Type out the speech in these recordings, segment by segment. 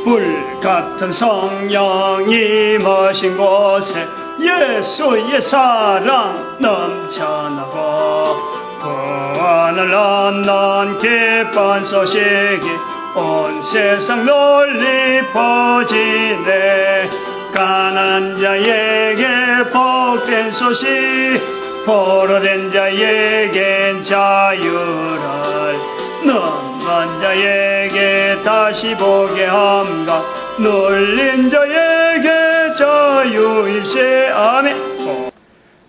불같은 성령이 임하신 곳에 예수의 사랑 넘쳐나고 구원을 얻는 기쁜 소식이 온 세상 널리 퍼지네. 가난한 자에게 복된 소식, 포로된 자에겐 자유를, 넘어간 자에게 다시 보게 함과 눌린 자에게 자유일세. 아멘.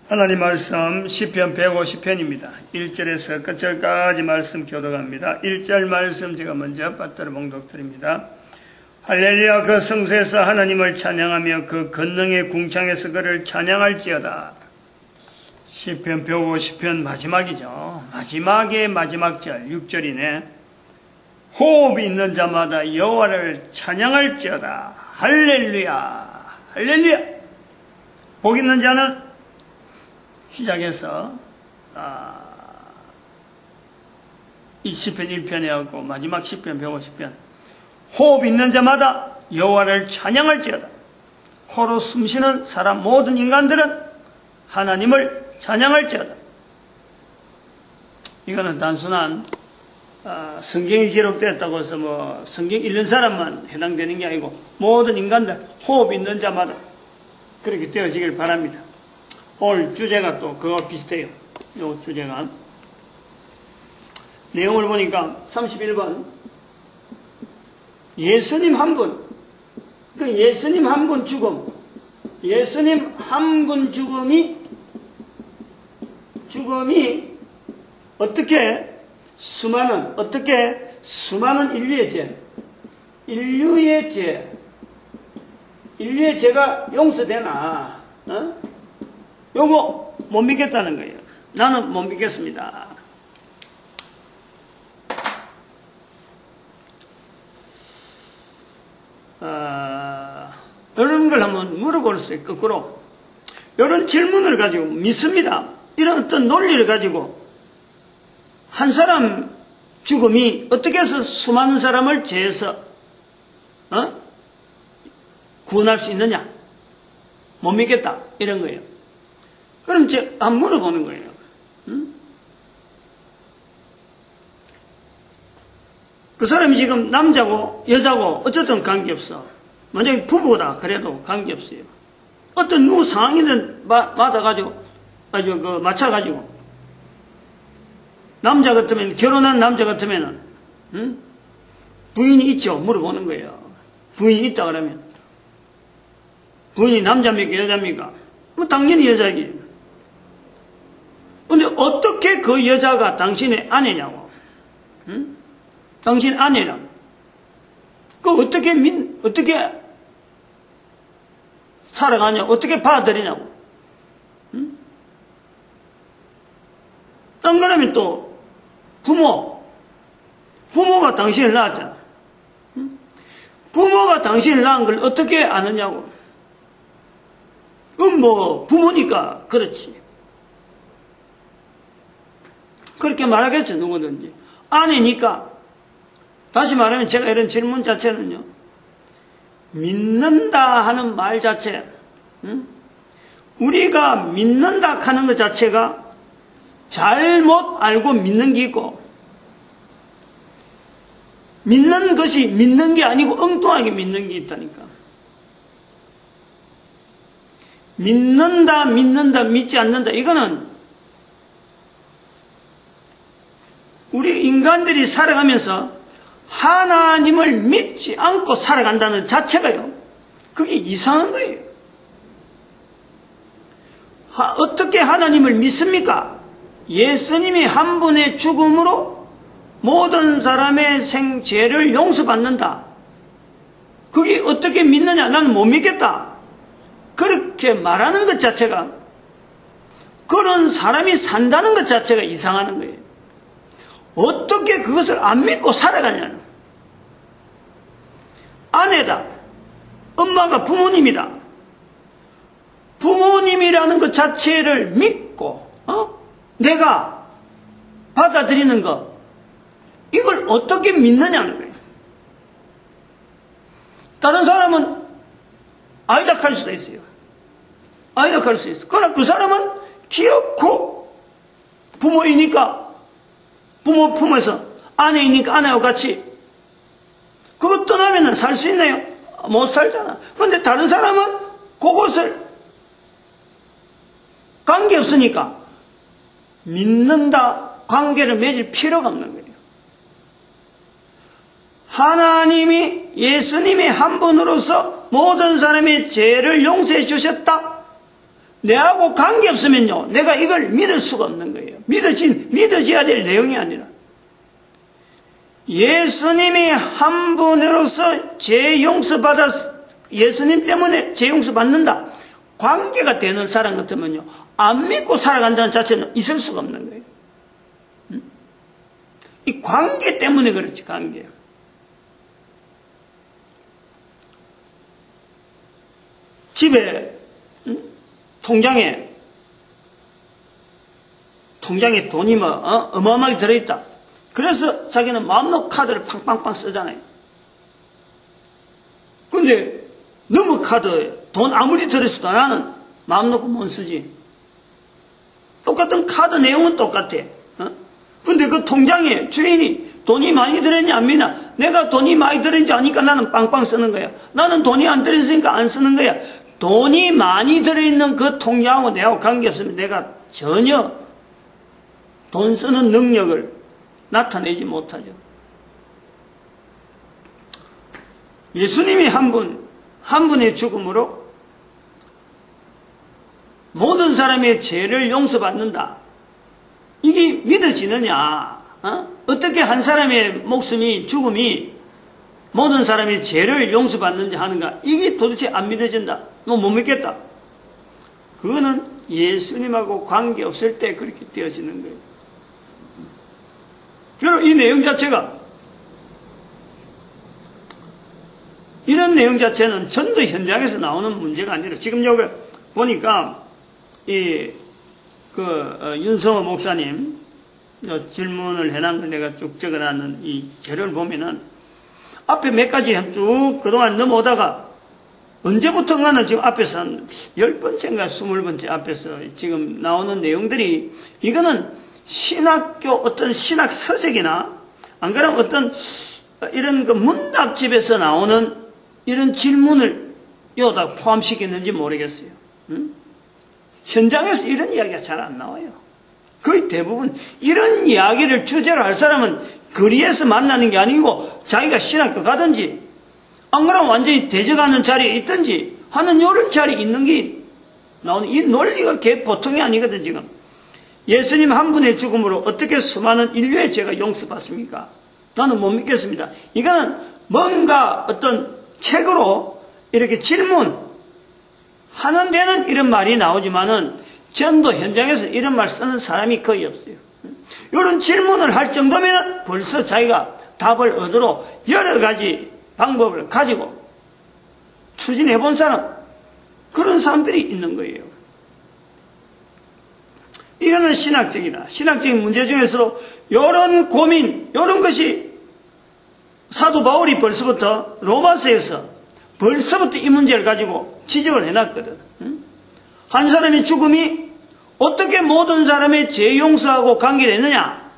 하나님 말씀 시편 150편입니다. 1절에서 끝절까지 말씀 교독합니다. 1절 말씀 제가 먼저 받들어 봉독드립니다. 할렐루야. 그 성소에서 하나님을 찬양하며 그 권능의 궁창에서 그를 찬양할지어다. 시편 150편 마지막이죠. 마지막의 마지막 절 6절이네. 호흡이 있는 자마다 여호와를 찬양할지어다. 할렐루야. 할렐루야. 복 있는 자는 시작해서 이 시편 1편에 하고 마지막 시편 150편 호흡 있는 자마다 여호와를 찬양할지어다. 코로 숨쉬는 사람 모든 인간들은 하나님을 찬양할지어다. 이거는 단순한 성경이 기록됐다고 해서 성경 읽는 사람만 해당되는 게 아니고 모든 인간들 호흡 있는 자마다 그렇게 되어지길 바랍니다. 오늘 주제가 또 그거 비슷해요. 이 주제가 내용을 보니까 31번 예수님 한 분, 그 예수님 한 분 죽음, 예수님 한 분 죽음이 어떻게 수많은 인류의 죄가 용서되나? 요거 못 믿겠다는 거예요. 나는 못 믿겠습니다. 이런 걸 한번 물어볼 수 있고, 거꾸로 이런 질문을 가지고 믿습니다. 이런 어떤 논리를 가지고 한 사람 죽음이 어떻게 해서 수많은 사람을 죄에서 구원할 수 있느냐? 못 믿겠다. 이런 거예요. 그럼 이제 한번 물어보는 거예요. 그 사람이 지금 남자고 여자고 어쨌든 관계없어. 만약에 부부다 그래도 관계없어요. 어떤 누구 상황이든 맞춰가지고 남자 같으면, 결혼한 남자 같으면 부인이 있죠? 물어보는 거예요. 부인이 있다 그러면 부인이 남자입니까 여자입니까? 당연히 여자지. 근데 어떻게 그 여자가 당신의 아내냐고? 당신의 아내라고. 어떻게 살아가냐고? 어떻게 받아들이냐고? 딴 그러면 또 부모가 당신을 낳았잖아. 부모가 당신을 낳은 걸 어떻게 아느냐고? 그럼 부모니까 그렇지. 그렇게 말하겠죠, 누구든지. 아내니까. 다시 말하면 제가 이런 질문 자체는요, 믿는다 하는 말 자체, 우리가 믿는다 하는 것 자체가 잘못 알고 믿는 게 있고, 믿는 것이 믿는 게 아니고 엉뚱하게 믿는 게 있다니까. 믿는다, 믿지 않는다. 이거는 우리 인간들이 살아가면서 하나님을 믿지 않고 살아간다는 자체가요, 그게 이상한 거예요. 어떻게 하나님을 믿습니까? 예수님이 한 분의 죽음으로 모든 사람의 생죄를 용서받는다. 그게 어떻게 믿느냐? 나는 못 믿겠다. 그렇게 말하는 것 자체가, 그런 사람이 산다는 것 자체가 이상하는 거예요. 어떻게 그것을 안 믿고 살아가냐는. 아내다. 엄마가 부모님이다. 부모님이라는 것 자체를 믿고 내가 받아들이는 것, 이걸 어떻게 믿느냐는 거예요. 다른 사람은 아니다 할 수도 있어요. 아니다 할 수 있어. 그러나 그 사람은 귀엽고 부모이니까 부모 품에서 아내이니까 아내와 같이 그것 떠나면 살 수 있나요? 못 살잖아. 그런데 다른 사람은 그것을 관계없으니까 믿는다, 관계를 맺을 필요가 없는 거예요. 하나님이 예수님이 한 분으로서 모든 사람의 죄를 용서해 주셨다. 내하고 관계없으면요, 내가 이걸 믿을 수가 없는 거예요. 믿어져야 될 내용이 아니라. 예수님이 한 분으로서 죄 용서받았, 예수님 때문에 죄 용서받는다. 관계가 되는 사람 같으면요, 안 믿고 살아간다는 자체는 있을 수가 없는 거예요. 이 관계 때문에 그렇지, 관계. 집에, 통장에 돈이 어마어마하게 들어있다. 그래서 자기는 마음 놓고 카드를 팡팡팡 쓰잖아요. 근데 너무 카드에 돈 아무리 들었어도 나는 마음 놓고 못 쓰지. 똑같은 카드 내용은 똑같아. 근데 그 통장에 주인이 돈이 많이 들었냐 안 믿나? 내가 돈이 많이 들었는지 아니까 나는 빵빵 쓰는 거야. 나는 돈이 안 들었으니까 안 쓰는 거야. 돈이 많이 들어있는 그 통장하고 내하고 관계없으면 내가 전혀 돈 쓰는 능력을 나타내지 못하죠. 예수님이 한 분의 죽음으로 모든 사람의 죄를 용서받는다. 이게 믿어지느냐? 어떻게 한 사람의 죽음이 모든 사람의 죄를 용서받는지 하는가? 이게 도대체 안 믿어진다. 너 못 믿겠다. 그거는 예수님하고 관계없을 때 그렇게 되어지는 거예요. 그리고 이 내용 자체가, 이런 내용 자체는 전도 현장에서 나오는 문제가 아니라, 지금 여기 보니까, 윤성호 목사님, 질문을 해놓은 걸 내가 쭉 적어놨는 이 자료를 보면은, 앞에 몇 가지 쭉 그동안 넘어오다가, 언제부턴가는 지금 앞에서 한 10번째인가 20번째 앞에서 지금 나오는 내용들이, 이거는 신학교 어떤 신학 서적이나, 안 그러면 어떤 이런 그 문답집에서 나오는 이런 질문을 여기다 포함시켰는지 모르겠어요. 현장에서 이런 이야기가 잘 안 나와요. 거의 대부분 이런 이야기를 주제로 할 사람은 거리에서 만나는 게 아니고 자기가 신학교 가든지 안 그러면 완전히 대적하는 자리에 있든지 하는 이런 자리에 있는 게 나오는 이 논리가 보통이 아니거든. 지금 예수님 한 분의 죽음으로 어떻게 수많은 인류의 죄가 용서받습니까? 나는 못 믿겠습니다. 이거는 뭔가 어떤 책으로 이렇게 질문하는 데는 이런 말이 나오지만은 전도 현장에서 이런 말 쓰는 사람이 거의 없어요. 이런 질문을 할 정도면 벌써 자기가 답을 얻으러 여러 가지 방법을 가지고 추진해 본 사람, 그런 사람들이 있는 거예요. 이거는 신학적이다. 신학적인 문제 중에서도 이런 고민, 이런 것이 사도 바울이 벌써부터 로마서에서 벌써부터 이 문제를 가지고 지적을 해놨거든. 한 사람의 죽음이 어떻게 모든 사람의 죄 용서하고 관계되느냐.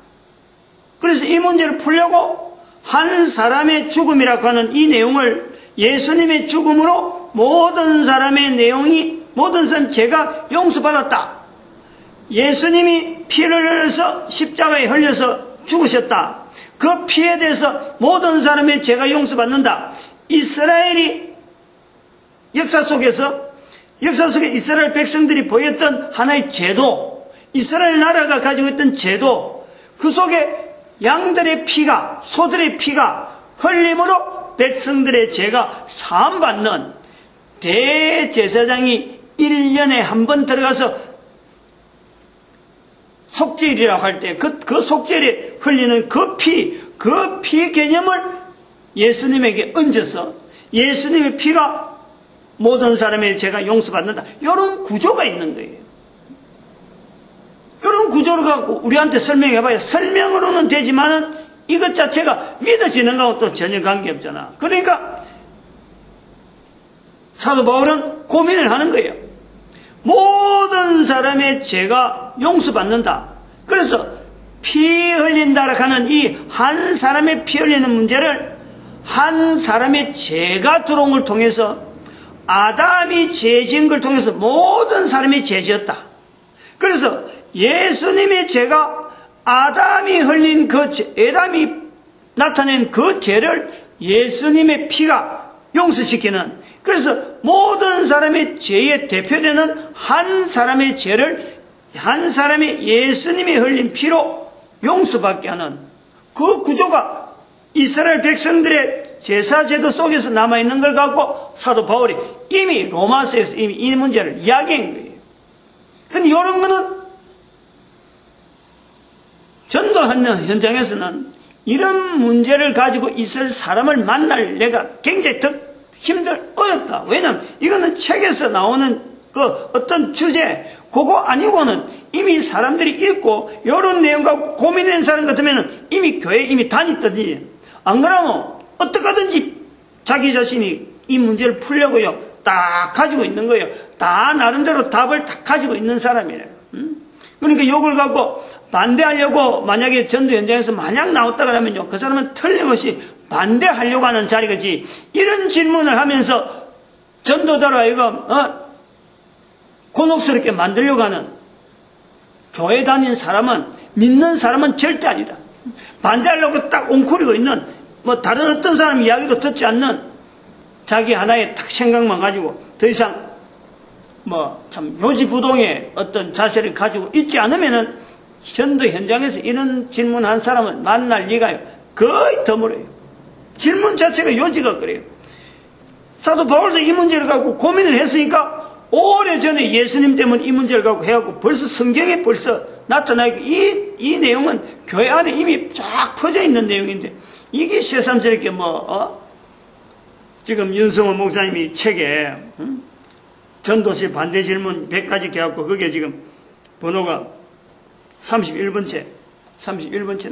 그래서 이 문제를 풀려고 한 사람의 죽음이라고 하는 이 내용을 예수님의 죽음으로 모든 사람의 내용이 모든 사람 죄가 용서받았다. 예수님이 피를 흘려서 십자가에 흘려서 죽으셨다. 그 피에 대해서 모든 사람의 죄가 용서받는다. 이스라엘이 역사 속에 이스라엘 백성들이 보였던 하나의 제도, 이스라엘 나라가 가지고 있던 제도, 그 속에 양들의 피가, 소들의 피가 흘림으로 백성들의 죄가 사함받는 대제사장이 1년에 한 번 들어가서 속죄일이라고 할 때 그 속죄일에 흘리는 그 피 개념을 예수님에게 얹어서 예수님의 피가 모든 사람의 죄가 용서받는다. 이런 구조가 있는 거예요. 이런 구조를 갖고 우리한테 설명해봐야 설명으로는 되지만은 이것 자체가 믿어지는 거하고 또 전혀 관계없잖아. 그러니까 사도 바울은 고민을 하는 거예요. 모든 사람의 죄가 용서받는다. 그래서 피 흘린다라 하는 이 한 사람의 피 흘리는 문제를 한 사람의 죄가 들어온 걸 통해서, 아담이 죄 지은 걸 통해서 모든 사람이 죄 지었다. 그래서 예수님의 죄가 아담이 흘린 아담이 나타낸 그 죄를 예수님의 피가 용서시키는, 그래서 모든 사람의 죄의 대표되는 한 사람의 죄를 한 사람의 예수님이 흘린 피로 용서받게 하는 그 구조가 이스라엘 백성들의 제사제도 속에서 남아있는 걸 갖고 사도 바울이 이미 로마서에서 이미 이 문제를 이야기한 거예요. 근데 이런 거는 전도하는 현장에서는 이런 문제를 가지고 있을 사람을 만날 내가 굉장히 어렵다. 왜냐하면 이거는 책에서 나오는 그 어떤 주제, 그거 아니고는 이미 사람들이 읽고 이런 내용 갖고 고민하는 사람 같으면 이미 교회에 이미 다녔더니, 안 그러면 어떡하든지 자기 자신이 이 문제를 풀려고요 딱 가지고 있는 거예요. 다 나름대로 답을 다 가지고 있는 사람이래요. 그러니까 이걸 갖고 반대하려고 만약에 전도 현장에서 만약 나왔다 그러면요, 그 사람은 틀림없이 반대하려고 하는 자리겠지. 이런 질문을 하면서 전도자로 하여금 곤혹스럽게 만들려고 하는 교회 다닌 사람은, 믿는 사람은 절대 아니다. 반대하려고 딱 옹크리고 있는, 다른 어떤 사람 이야기도 듣지 않는 자기 하나의 딱 생각만 가지고 더 이상 참 요지부동의 어떤 자세를 가지고 있지 않으면은 전도 현장에서 이런 질문한 사람은 만날 리가요 거의 드물어요. 질문 자체가 요지가 그래요. 사도 바울도 이 문제를 갖고 고민을 했으니까 오래전에 예수님 때문에 이 문제를 갖고 해갖고 벌써 성경에 벌써 나타나고, 이 내용은 교회 안에 이미 쫙 퍼져 있는 내용인데, 이게 새삼스럽게 지금 윤성호 목사님이 책에 전도시 반대 질문 100가지 해갖고 그게 지금 번호가 31번째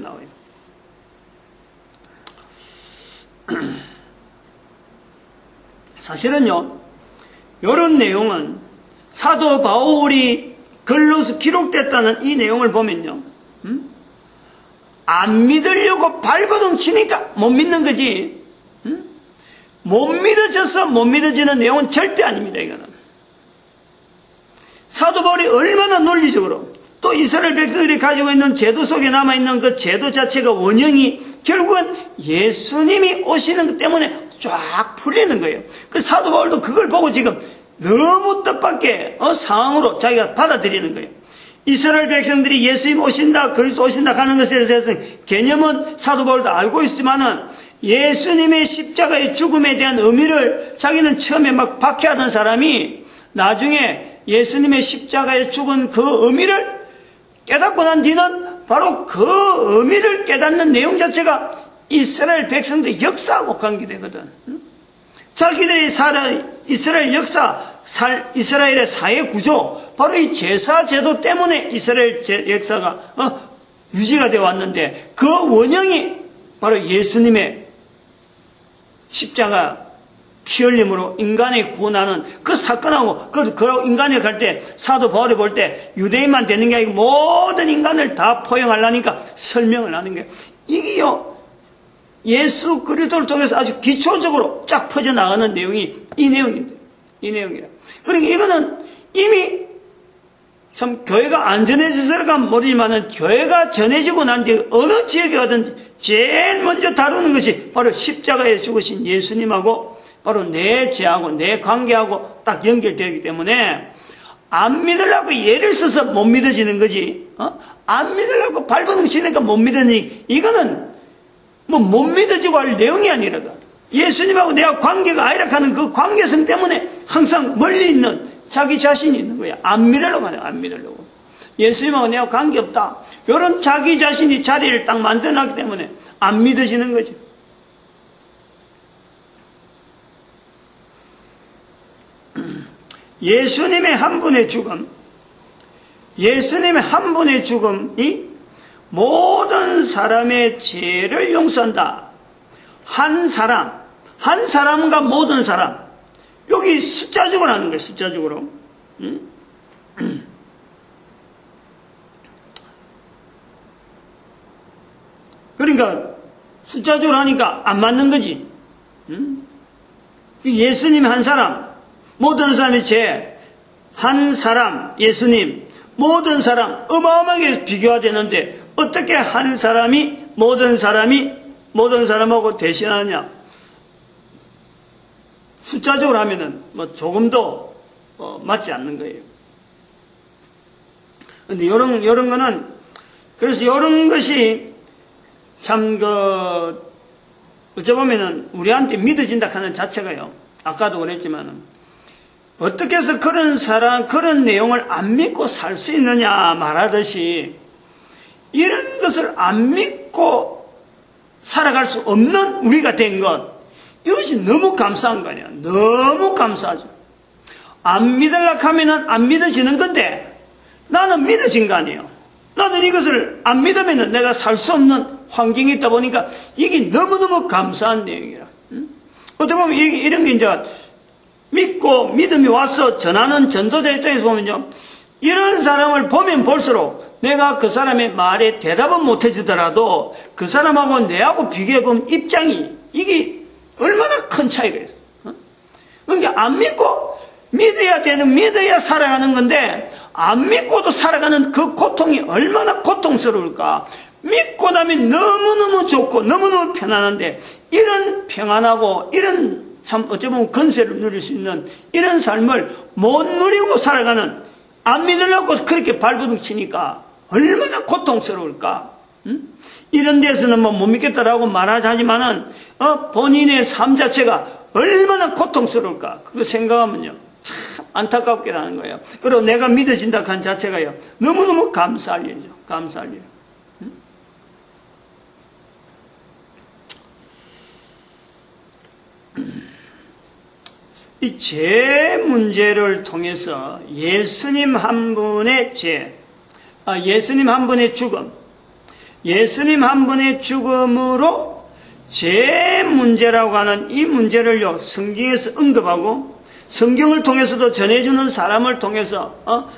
나와요. 사실은요, 이런 내용은 사도 바울이 글로서 기록됐다는 이 내용을 보면요, 안 믿으려고 발버둥 치니까 못 믿는 거지, 못 믿어져서 못 믿어지는 내용은 절대 아닙니다. 이거는 사도 바울이 얼마나 논리적으로, 또 이스라엘 백성들이 가지고 있는 제도 속에 남아있는 그 제도 자체가 원형이 결국은 예수님이 오시는 것 때문에 쫙 풀리는 거예요. 그 사도 바울도 그걸 보고 지금 너무 뜻밖의 상황으로 자기가 받아들이는 거예요. 이스라엘 백성들이 예수님 오신다, 그리스도 오신다 하는 것에 대해서 개념은 사도 바울도 알고 있지만은, 예수님의 십자가의 죽음에 대한 의미를 자기는 처음에 막 박해하던 사람이 나중에 예수님의 십자가에 죽은 그 의미를 깨닫고 난 뒤는 바로 그 의미를 깨닫는 내용 자체가 이스라엘 백성들의 역사하고 관계되거든. 자기들이 이스라엘 이스라엘의 사회 구조, 바로 이 제사 제도 때문에 이스라엘 역사가 유지가 되어 왔는데, 그 원형이 바로 예수님의 십자가 피 흘림으로 인간을 구원하는 그 사건하고, 그 인간에 갈 때 사도 바울이 볼 때 유대인만 되는 게 아니고 모든 인간을 다 포용하려니까 설명을 하는 거예요. 이게요, 예수 그리스도를 통해서 아주 기초적으로 쫙 퍼져나가는 내용이 이 내용입니다. 이 내용이라. 그러니까 이거는 이미 참 교회가 안 전해져서가 모르지만은, 교회가 전해지고 난 뒤에 어느 지역에 가든지 제일 먼저 다루는 것이 바로 십자가에 죽으신 예수님하고 바로 내 죄하고 내 관계하고 딱 연결되기 때문에, 안 믿으려고 예를 써서 못 믿어지는 거지, 안 믿으려고 발버둥 치니까 못 믿으니, 이거는 못 믿어지고 할 내용이 아니라다. 예수님하고 내가 관계가 아니라 하는 그 관계성 때문에 항상 멀리 있는 자기 자신이 있는 거야. 안 믿으려고 하네, 안 믿으려고. 예수님하고 내가 관계없다, 이런 자기 자신이 자리를 딱 만들어놨기 때문에 안 믿어지는 거지. 예수님의 한 분의 죽음이 모든 사람의 죄를 용서한다. 한 사람과 모든 사람, 여기 숫자적으로 하는 거예요. 숫자적으로. 그러니까 숫자적으로 하니까 안 맞는 거지. 예수님 한 사람, 모든 사람이 한 사람, 예수님, 모든 사람 어마어마하게 비교가 되는데 어떻게 한 사람이 모든 사람하고 대신하느냐? 숫자적으로 하면은 뭐 조금도 맞지 않는 거예요. 근데 요런 거는, 그래서 요런 것이 참 어찌 보면은 우리한테 믿어진다 하는 자체가요. 아까도 그랬지만은 어떻게 해서 그런 내용을 안 믿고 살 수 있느냐 말하듯이 이런 것을 안 믿고 살아갈 수 없는 우리가 된 것, 이것이 너무 감사한 거 아니야. 너무 감사하죠. 안 믿으려고 하면은 안 믿어지는 건데 나는 믿어진 거 아니에요. 나는 이것을 안 믿으면은 내가 살 수 없는 환경이 있다 보니까 이게 너무너무 감사한 내용이라. 어떻게 보면 이런 게 이제 믿고 믿음이 와서 전하는 전도자 입장에서 보면요, 이런 사람을 보면 볼수록 내가 그 사람의 말에 대답은 못 해주더라도 그 사람하고 내하고 비교해보면 입장이 이게 얼마나 큰 차이가 있어. 그러니까 안 믿고 믿어야 살아가는 건데 안 믿고도 살아가는 그 고통이 얼마나 고통스러울까. 믿고 나면 너무너무 좋고 너무너무 편안한데 이런 평안하고 이런 참 어쩌면 건세를 누릴 수 있는 이런 삶을 못 누리고 살아가는, 안 믿으려고 그렇게 발버둥 치니까 얼마나 고통스러울까. 이런 데서는 뭐 못 믿겠다라고 말하자지만은 본인의 삶 자체가 얼마나 고통스러울까. 그거 생각하면요 참 안타깝게 하는 거예요. 그리고 내가 믿어진다 한 자체가요 너무너무 감사할 일이죠. 감사할 일. 이 죄 문제를 통해서 예수님 한 분의 예수님 한 분의 죽음, 예수님 한 분의 죽음으로 죄 문제라고 하는 이 문제를요 성경에서 언급하고 성경을 통해서도 전해주는 사람을 통해서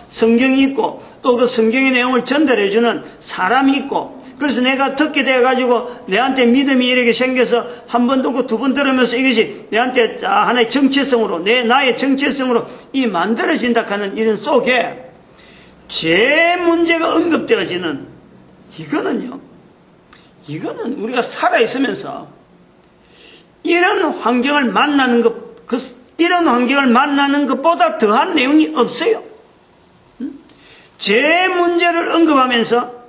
성경이 있고 또 그 성경의 내용을 전달해주는 사람이 있고, 그래서 내가 듣게 돼가지고 내한테 믿음이 이렇게 생겨서 한 번 듣고 두 번 들으면서 이것이 내한테 하나의 정체성으로 나의 정체성으로 이 만들어진다 하는 이런 속에 죄 문제가 언급되어지는 이거는 우리가 살아있으면서 이런 환경을 만나는 것보다 더한 내용이 없어요. 죄 문제를 언급하면서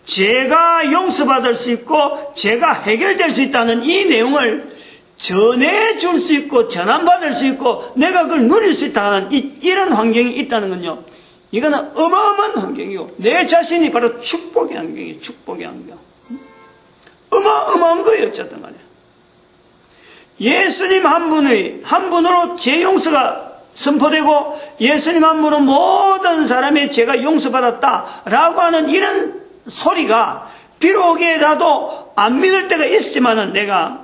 죄가 용서받을 수 있고 죄가 해결될 수 있다는 이 내용을 전해줄 수 있고 전환받을 수 있고 내가 그걸 누릴 수 있다는 이런 환경이 있다는 건요, 이거는 어마어마한 환경이고 내 자신이 바로 축복의 환경이에요. 축복의 환경. 어마어마한 거예요. 어쨌든 간에 예수님 한 분으로 죄 용서가 선포되고 예수님 한 분으로 모든 사람의 죄가 용서받았다라고 하는 이런 소리가 비록이라도 안 믿을 때가 있지만은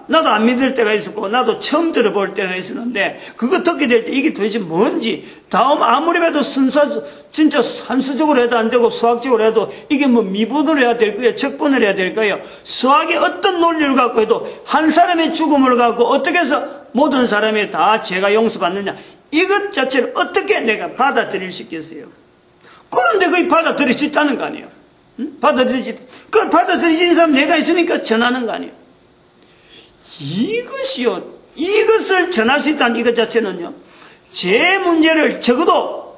나도 안 믿을 때가 있었고 나도 처음 들어볼 때가 있었는데 그거 듣게 될 때 이게 도대체 뭔지, 다음 아무리 해도 진짜 산수적으로 해도 안 되고 수학적으로 해도 이게 뭐 미분으로 해야 될 거예요, 적분을 해야 될 거예요. 수학의 어떤 논리를 갖고 해도 한 사람의 죽음을 갖고 어떻게 해서 모든 사람이 다 죄가 용서받느냐, 이것 자체를 어떻게 내가 받아들일 수 있겠어요? 그런데 그게 받아들일 수 있다는 거 아니에요? 그걸 받아들이는 사람 내가 있으니까 전하는 거 아니에요? 이것을 전할 수 있다는 이것 자체는요, 죄 문제를 적어도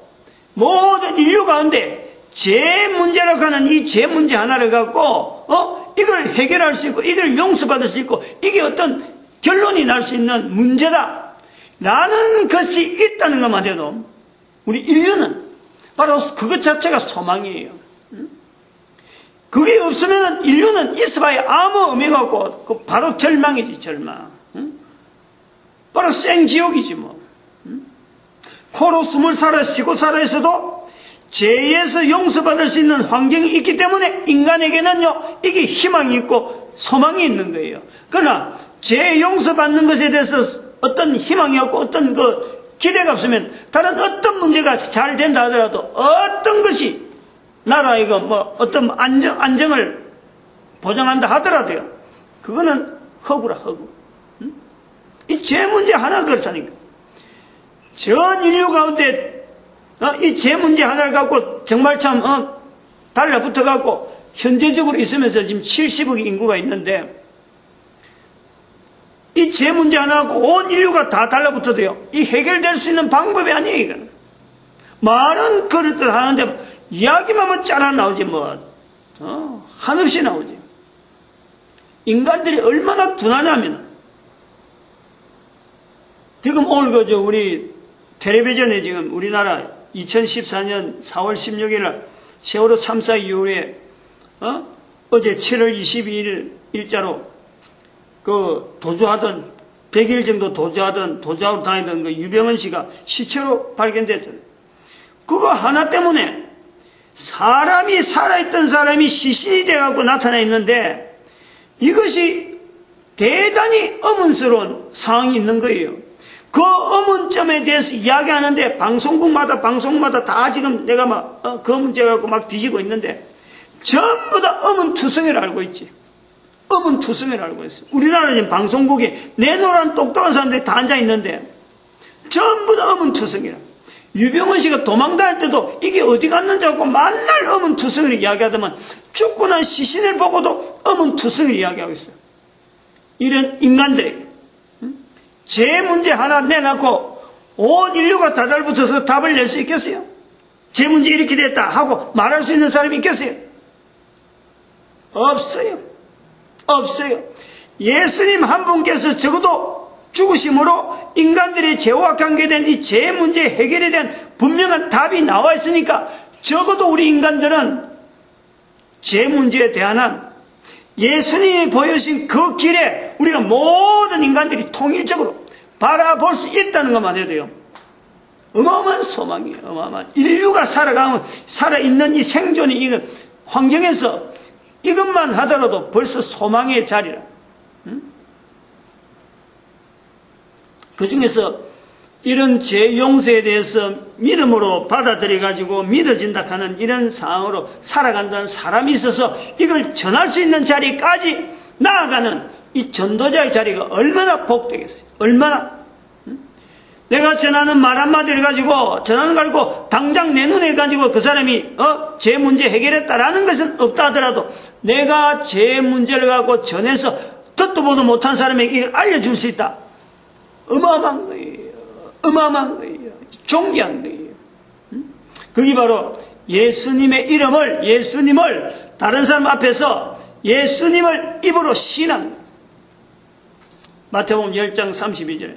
모든 인류 가운데 죄 문제라고 하는 이 죄 문제 하나를 갖고 이걸 해결할 수 있고 이걸 용서받을 수 있고 이게 어떤 결론이 날 수 있는 문제다 라는 것이 있다는 것만 해도 우리 인류는 바로 그것 자체가 소망이에요. 그게 없으면 인류는 있어봐야 아무 의미가 없고 바로 절망이지. 절망. 바로 생지옥이지 뭐. 코로 숨을 쉬고 살아 있어도 죄에서 용서받을 수 있는 환경이 있기 때문에 인간에게는요 이게 희망이 있고 소망이 있는 거예요. 그러나 죄 용서받는 것에 대해서 어떤 희망이 없고 어떤 기대가 없으면 다른 어떤 문제가 잘 된다 하더라도 어떤 것이 나라 이거 뭐 어떤 안정을 보장한다 하더라도요. 그거는 허구라 허구. 이 죄 문제 하나 그렇다니까. 전 인류 가운데 이 죄 문제 하나를 갖고 정말 참 달라붙어 갖고 현재적으로 있으면서 지금 70억의 인구가 있는데 이 죄 문제 하나 갖고 온 인류가 다 달라붙어도요. 이 해결될 수 있는 방법이 아니에요. 이거는. 많은 그릇들 하는데 이야기만 하면 짜라 나오지 뭐 한없이 나오지. 인간들이 얼마나 둔하냐면 지금 오늘 우리 텔레비전에 지금 우리나라 2014년 4월 16일 날 세월호 참사 이후에 어제 7월 22일 일자로 그 도주하던 100일 정도 도주하고 다니던 그 유병헌 씨가 시체로 발견됐잖아요. 그거 하나 때문에 사람이 살아있던 사람이 시신이 돼갖고 나타나 있는데 이것이 대단히 의문스러운 상황이 있는 거예요. 그 의문점에 대해서 이야기하는데 방송마다 다 지금 내가 막 그 문제 갖고 막 뒤지고 있는데 전부 다 의문투성이를 알고 있지. 의문투성이를 알고 있어요. 우리나라 지금 방송국에 내노란 똑똑한 사람들이 다 앉아 있는데 전부 다 의문투성이라. 유병헌 씨가 도망다닐 때도 이게 어디 갔는지 하고 만날 의문투성이를 이야기하더만 죽고 난 시신을 보고도 의문투성이를 이야기하고 있어요. 이런 인간들에게 죄 문제 하나 내놓고 온 인류가 다 달붙어서 답을 낼 수 있겠어요? 죄 문제 이렇게 됐다 하고 말할 수 있는 사람이 있겠어요? 없어요. 없어요. 예수님 한 분께서 적어도 죽으심으로 인간들의 죄와 관계된 이 죄 문제 해결에 대한 분명한 답이 나와 있으니까 적어도 우리 인간들은 죄 문제에 대한 예수님이 보여주신 그 길에 우리가 모든 인간들이 통일적으로 바라볼 수 있다는 것만 해도요. 어마어마한 소망이에요. 어마어마한. 인류가 살아있는 이 생존의 이 환경에서 이것만 하더라도 벌써 소망의 자리라. 그 중에서 이런 죄 용서에 대해서 믿음으로 받아들여가지고 믿어진다 하는 이런 상황으로 살아간다는 사람이 있어서 이걸 전할 수 있는 자리까지 나아가는 이 전도자의 자리가 얼마나 복되겠어요. 얼마나. 내가 전하는 말 한마디를 가지고 전하는 걸 가지고 당장 내 눈에 가지고 그 사람이 죄 문제 해결했다라는 것은 없다 하더라도 내가 죄 문제를 갖고 전해서 듣도 보도 못한 사람에게 이걸 알려줄 수 있다. 어마어마한 거예요. 어마어마한 거예요. 존귀한 거예요. 그게 바로 예수님의 예수님을 다른 사람 앞에서 예수님을 입으로 시인하는 거예요. 마태복음 10장 32절에.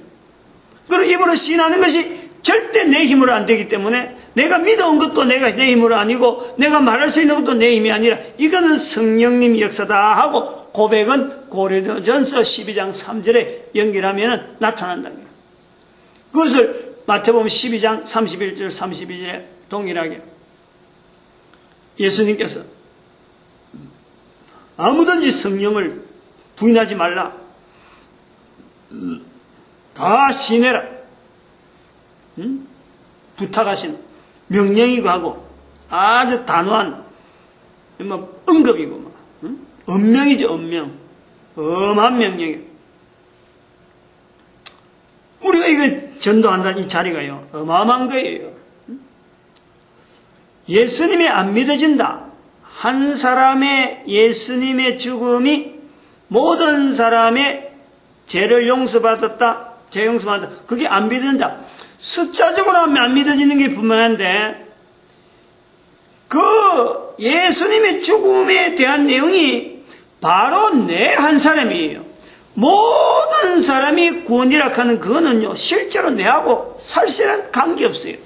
그리고 입으로 시인하는 것이 절대 내 힘으로 안 되기 때문에 내가 믿어온 것도 내가 내 힘으로 아니고 내가 말할 수 있는 것도 내 힘이 아니라 이거는 성령님의 역사다 하고 고백은 고린도전서 12장 3절에 연결하면 나타난다는 거예요. 그것을 마태복음 12장 31절 32절에 동일하게 예수님께서 아무든지 성령을 부인하지 말라. 다 시내라. 부탁하신 명령이고 하고 아주 단호한 응급이고 엄명이죠. 엄명. 엄한 명령이에요. 우리가 이거 전도한다는 이 자리가요. 어마어마한 거예요. 예수님이 안 믿어진다. 한 사람의 예수님의 죽음이 모든 사람의 죄를 용서받았다. 죄 용서받았다. 그게 안 믿어진다. 숫자적으로 하면 안 믿어지는 게 분명한데 그 예수님의 죽음에 대한 내용이 바로 내 한 사람이에요. 모든 사람이 구원이라 하는 그거는요, 실제로 내하고 사실은 관계없어요.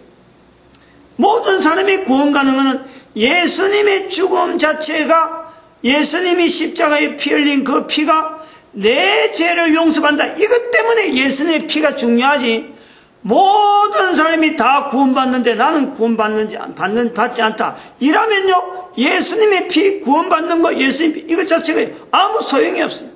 모든 사람이 구원 가능한 예수님의 죽음 자체가 예수님이 십자가에 피 흘린 그 피가 내 죄를 용서한다. 이것 때문에 예수님의 피가 중요하지. 모든 사람이 다 구원받는데 나는 받지 않다. 이라면요, 예수님의 피 구원받는 거, 예수님 피, 이것 자체가 아무 소용이 없어요.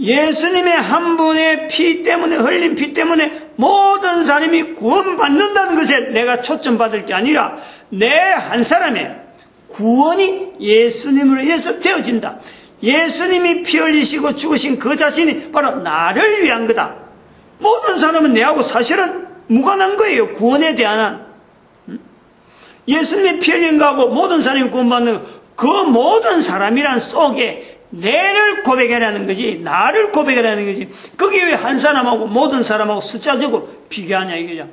예수님의 한 분의 피 때문에, 흘린 피 때문에 모든 사람이 구원받는다는 것에 내가 초점받을 게 아니라 내 한 사람의 구원이 예수님으로 인해서 되어진다. 예수님이 피 흘리시고 죽으신 그 자신이 바로 나를 위한 거다. 모든 사람은 내하고 사실은 무관한 거예요. 구원에 대한 한. 예수님이 피 흘린 거하고 모든 사람이 구원받는 그 모든 사람이란 속에 내를 고백하라는 거지, 나를 고백하라는 거지. 그게 왜 한 사람하고 모든 사람하고 숫자적으로 비교하냐 이거죠.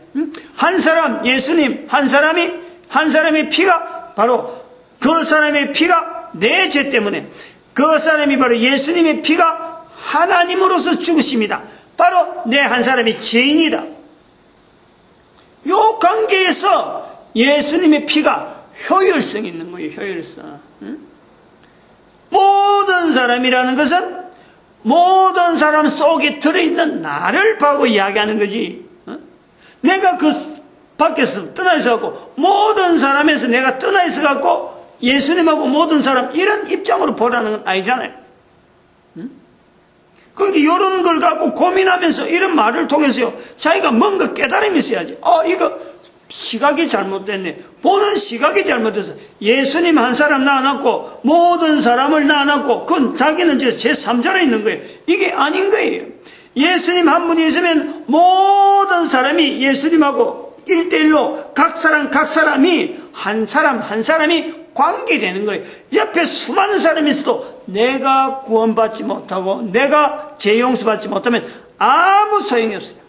한 사람, 예수님, 한 사람의 피가 바로 그 사람의 피가 내 죄 때문에, 그 사람이 바로 예수님의 피가 하나님으로서 죽으십니다. 바로 내 한 사람이 죄인이다. 요 관계에서 예수님의 피가 효율성이 있는 거예요. 효율성. 모든 사람이라는 것은 모든 사람 속에 들어있는 나를 보고 이야기하는 거지. 내가 그 밖에서 떠나 있어갖고 모든 사람에서 내가 떠나 있어갖고 예수님하고 모든 사람 이런 입장으로 보라는 건 아니잖아요. 그러니까 이런 걸 갖고 고민하면서 이런 말을 통해서요, 자기가 뭔가 깨달음이 있어야지. 이거 시각이 잘못됐네. 보는 시각이 잘못돼서 예수님 한 사람 낳아놨고 모든 사람을 낳아놨고 그건 자기는 이제 제3자로 있는 거예요. 이게 아닌 거예요. 예수님 한 분이 있으면 모든 사람이 예수님하고 1대1로 각 사람이 한 사람이 관계되는 거예요. 옆에 수많은 사람이 있어도 내가 구원받지 못하고 내가 죄 용서받지 못하면 아무 소용이 없어요.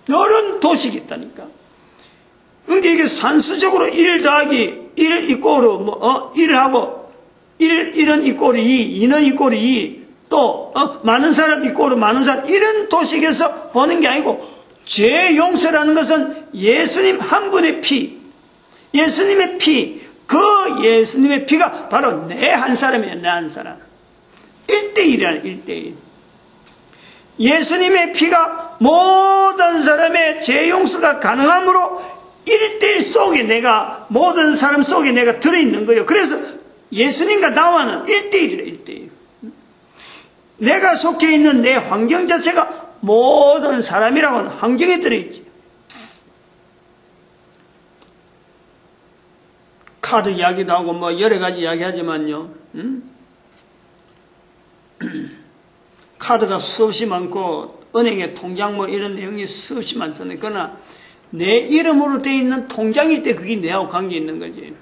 이런 도식이 있다니까. 그러니까 이게 산수적으로 1 더하기 1 이꼬르 1하고 1은 이꼬르 2, 2는 이꼬르 2, 또 많은 사람 이꼬르 많은 사람, 이런 도식에서 보는 게 아니고 죄 용서라는 것은 예수님 한 분의 피, 예수님의 피, 그 예수님의 피가 바로 내 한 사람이에요. 내 한 사람. 1대1이라는 1대1. 예수님의 피가 모든 사람의 죄 용서가 가능하므로 1대1 속에 내가, 모든 사람 속에 내가 들어있는 거예요. 그래서 예수님과 나와는 1대1이래, 1대1. 내가 속해 있는 내 환경 자체가 모든 사람이라고는 환경에 들어있지. 카드 이야기도 하고 뭐 여러 가지 이야기하지만요. 카드가 수없이 많고 은행의 통장 뭐 이런 내용이 수없이 많잖아요. 그러나 내 이름으로 되어 있는 통장일 때 그게 내하고 관계 있는 거지.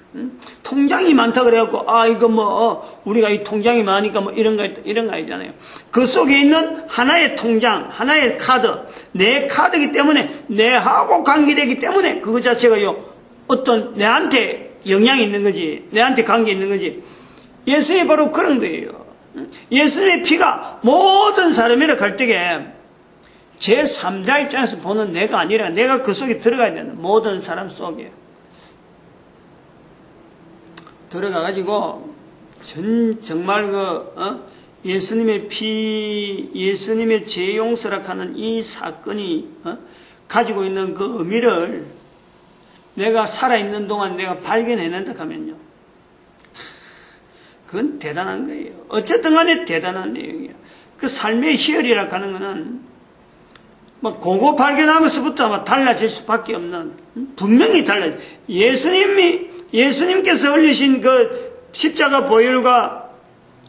통장이 많다 그래갖고 이거 뭐 우리가 이 통장이 많으니까 뭐 이런 거 아니잖아요. 그 속에 있는 하나의 통장, 하나의 카드, 내 카드이기 때문에 내하고 관계되기 때문에 그거 자체가요 어떤 내한테 영향이 있는 거지, 내한테 관계 있는 거지. 예수님이 바로 그런 거예요. 예수님의 피가 모든 사람이라 할 때에 제3자 입장에서 보는 내가 아니라 내가 그 속에 들어가야 되는, 모든 사람 속에 들어가가지고 정말 예수님의 피, 예수님의 죄 용서라 하는 이 사건이 가지고 있는 그 의미를 내가 살아있는 동안 내가 발견해낸다 하면요, 그건 대단한 거예요. 어쨌든 간에 대단한 내용이에요. 그 삶의 희열이라 하는 거는 뭐 그거 발견하면서부터 아마 달라질 수밖에 없는, 분명히 달라져. 예수님께서 흘리신 그 십자가 보혈과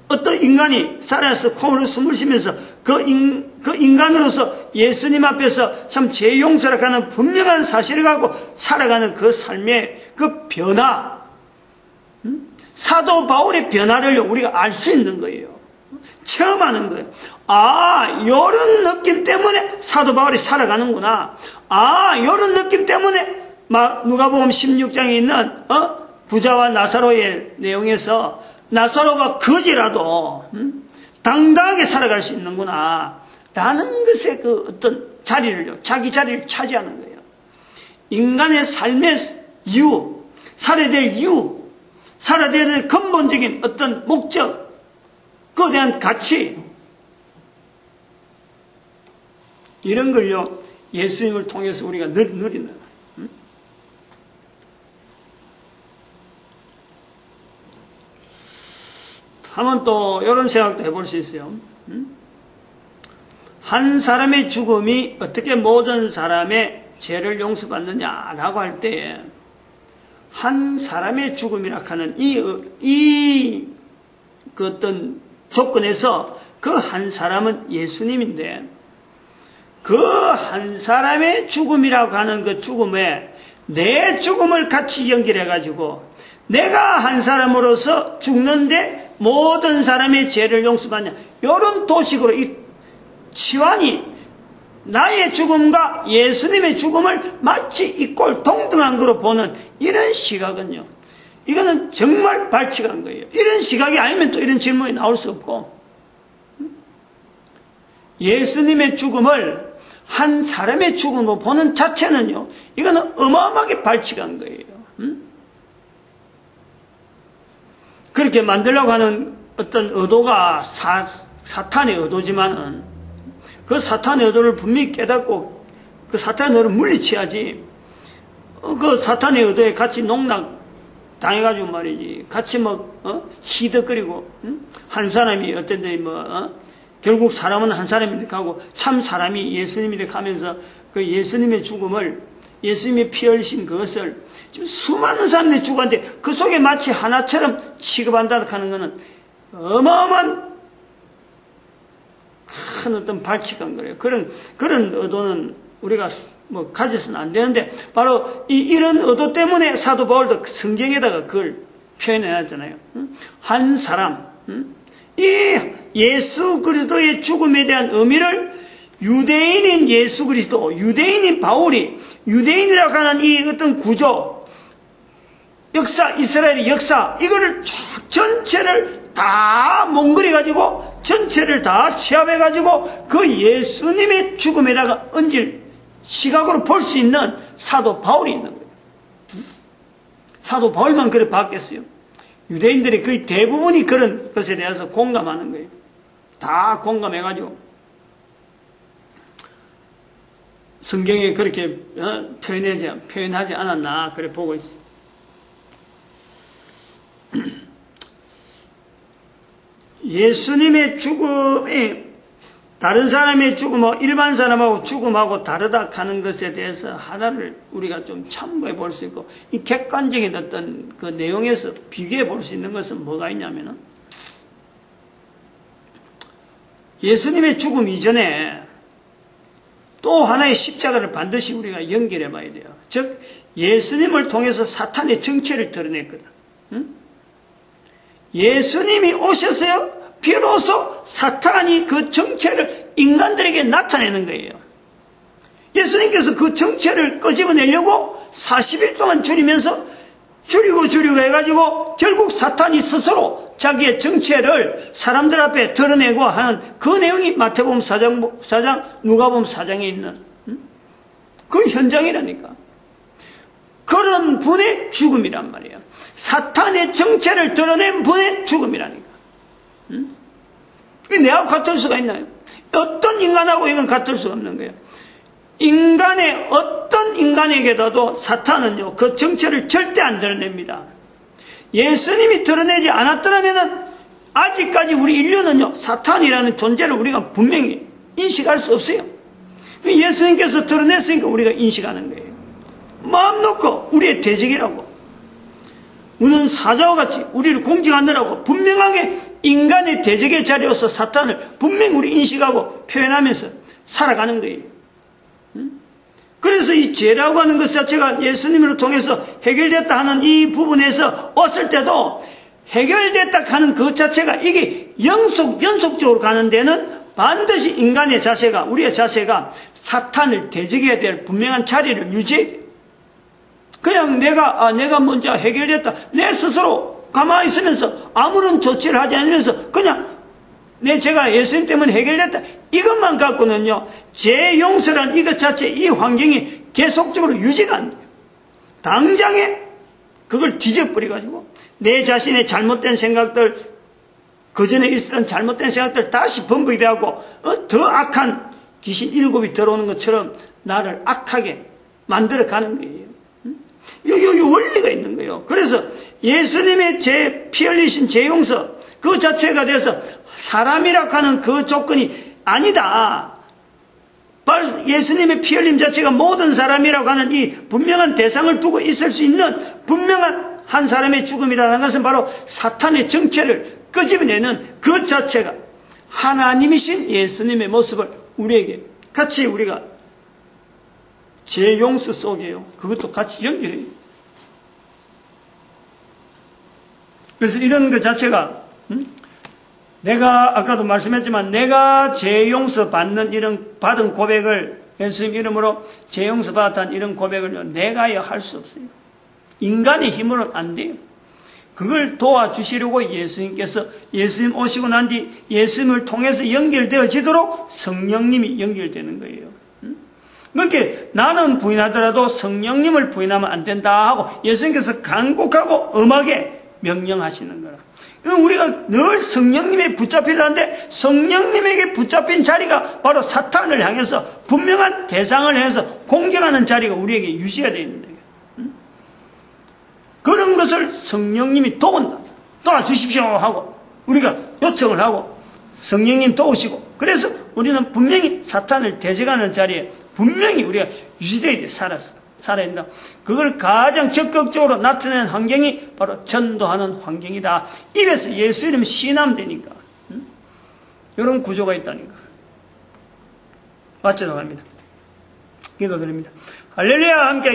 어떤 인간이 살아서 콩으로 숨을 쉬면서 그 인간으로서 예수님 앞에서 참 죄 용서라 하는 분명한 사실을 갖고 살아가는 그 삶의 그 변화, 사도 바울의 변화를 우리가 알 수 있는 거예요. 체험하는 거예요. 이런 느낌 때문에 사도 바울이 살아가는구나. 이런 느낌 때문에 누가복음 16장에 있는 부자와 나사로의 내용에서 나사로가 거지라도 당당하게 살아갈 수 있는구나 라는 것에 그 어떤 자리를요, 자기 자리를 차지하는 거예요. 인간의 삶의 이유, 살아야 될 이유, 살아야 될 근본적인 어떤 목적, 그에 대한 가치, 이런 걸요 예수님을 통해서 우리가 누린다. 한번 또 이런 생각도 해볼 수 있어요. 한 사람의 죽음이 어떻게 모든 사람의 죄를 용서받느냐라고 할 때, 한 사람의 죽음이라 하는 그 어떤 조건에서 그 한 사람은 예수님인데, 그 한 사람의 죽음이라고 하는 그 죽음에 내 죽음을 같이 연결해가지고 내가 한 사람으로서 죽는데 모든 사람의 죄를 용서받냐, 이런 도식으로 이 치환이 나의 죽음과 예수님의 죽음을 마치 이꼴 동등한 거로 보는 이런 시각은요, 이거는 정말 발칙한 거예요. 이런 시각이 아니면 또 이런 질문이 나올 수 없고, 예수님의 죽음을 한 사람의 죽음으로 보는 자체는요, 이거는 어마어마하게 발칙한 거예요. 그렇게 만들려고 하는 어떤 의도가 사탄의 의도지만은, 그 사탄의 의도를 분명히 깨닫고 그 사탄의 의도를 물리쳐야지, 그 사탄의 의도에 같이 농락 당해가지고 말이지, 같이 희덕거리고, 한 사람이 어떤데 결국 사람은 한 사람인데 가고 참 사람이 예수님인데 가면서 그 예수님의 죽음을, 예수님의 피 흘리신 그것을 지금 수많은 사람들이 죽었는데 그 속에 마치 하나처럼 취급한다 하는 것은 어마어마한 큰 어떤 발칙한 거예요. 그런 의도는 우리가 가져서는 안 되는데, 바로 이런 의도 때문에 사도 바울도 성경에다가 그걸 표현해 놨잖아요. 한 사람, 이 예수 그리스도의 죽음에 대한 의미를 유대인인 예수 그리스도, 유대인인 바울이, 유대인이라고 하는 이 어떤 구조, 역사, 이스라엘의 역사, 이거를 쫙 전체를 다 몽글해가지고, 전체를 다 취합해가지고 그 예수님의 죽음에다가 얹을 시각으로 볼 수 있는 사도 바울이 있는 거예요. 사도 바울만 그래 봤겠어요? 유대인들이 거의 대부분이 그런 것에 대해서 공감하는 거예요. 다 공감해가지고 성경에 그렇게 표현하지 않았나 그래 보고 있어요. 예수님의 죽음이 다른 사람의 죽음하고 일반 사람하고 죽음하고 다르다 하는 것에 대해서 하나를 우리가 좀 참고해 볼 수 있고, 이 객관적인 어떤 그 내용에서 비교해 볼 수 있는 것은 뭐가 있냐면은, 예수님의 죽음 이전에 또 하나의 십자가를 반드시 우리가 연결해 봐야 돼요. 즉 예수님을 통해서 사탄의 정체를 드러냈거든. 예수님이 오셨어요. 비로소 사탄이 그 정체를 인간들에게 나타내는 거예요. 예수님께서 그 정체를 끄집어내려고 40일 동안 줄이면서 줄이고 해가지고 결국 사탄이 스스로 자기의 정체를 사람들 앞에 드러내고 하는 그 내용이 마태복음 4장, 누가복음 4장에 있는 그 현장이라니까. 그런 분의 죽음이란 말이에요. 사탄의 정체를 드러낸 분의 죽음이라니까. 내하고 같을 수가 있나요? 어떤 인간하고 이건 같을 수가 없는 거예요. 인간의 어떤 인간에게도 사탄은요, 그 정체를 절대 안 드러냅니다. 예수님이 드러내지 않았더라면 아직까지 우리 인류는요, 사탄이라는 존재를 우리가 분명히 인식할 수 없어요. 예수님께서 드러냈으니까 우리가 인식하는 거예요. 마음 놓고 우리의 대적이라고, 우리는 사자와 같이 우리를 공격하느라고 분명하게 인간의 대적의 자리로서 사탄을 분명히 우리 인식하고 표현하면서 살아가는 거예요. 그래서 이 죄라고 하는 것 자체가 예수님을 통해서 해결됐다 하는 이 부분에서 왔을 때도 해결됐다 하는 것 자체가 이게 연속적으로 가는 데는 반드시 인간의 자세가, 우리의 자세가 사탄을 대적해야 될 분명한 자리를 유지해야 돼요. 그냥 내가 먼저 해결됐다, 내 스스로 가만히 있으면서 아무런 조치를 하지 않으면서 그냥 제가 예수님 때문에 해결됐다, 이것만 갖고는요, 죄 용서란 이것 자체, 이 환경이 계속적으로 유지가 안 돼요. 당장에 그걸 뒤져버려가지고 내 자신의 잘못된 생각들, 그전에 있었던 잘못된 생각들 다시 번복이 되고 더 악한 귀신 7이 들어오는 것처럼 나를 악하게 만들어가는 거예요. 여기 원리가 있는 거예요. 그래서 예수님의 피 흘리신 죄 용서 그 자체가 돼서 사람이라고 하는 그 조건이 아니다. 바로 예수님의 피 흘림 자체가 모든 사람이라고 하는 이 분명한 대상을 두고 있을 수 있는 분명한 한 사람의 죽음이라는 것은 바로 사탄의 정체를 끄집어내는 그 자체가 하나님이신 예수님의 모습을 우리에게 같이 우리가 제 용서 속에요. 그것도 같이 연결해요. 그래서 이런 것 자체가 내가 아까도 말씀했지만 내가 제 용서 받은 고백을 예수님 이름으로 제 용서 받았다는 이런 고백을 내가야 할 수 없어요. 인간의 힘으로는 안 돼요. 그걸 도와주시려고 예수님께서 예수님 오시고 난 뒤 예수님을 통해서 연결되어지도록 성령님이 연결되는 거예요. 그러니까 나는 부인하더라도 성령님을 부인하면 안 된다 하고 예수님께서 간곡하고 엄하게 명령하시는 거라. 우리가 늘 성령님에 붙잡히는데 성령님에게 붙잡힌 자리가 바로 사탄을 향해서 분명한 대상을 해서 공격하는 자리가 우리에게 유지가 되어 있는 거예요. 그런 것을 성령님이 도와주십시오 하고 우리가 요청을 하고 성령님 도우시고 그래서 우리는 분명히 사탄을 대적하는 자리에 분명히 우리가 유지되어야 돼. 살아야 된다. 그걸 가장 적극적으로 나타내는 환경이 바로 전도하는 환경이다. 입에서 예수 이름 시인하되니까 이런 구조가 있다니까. 맞춰나갑니다. 기도드립니다. 할렐루야 함께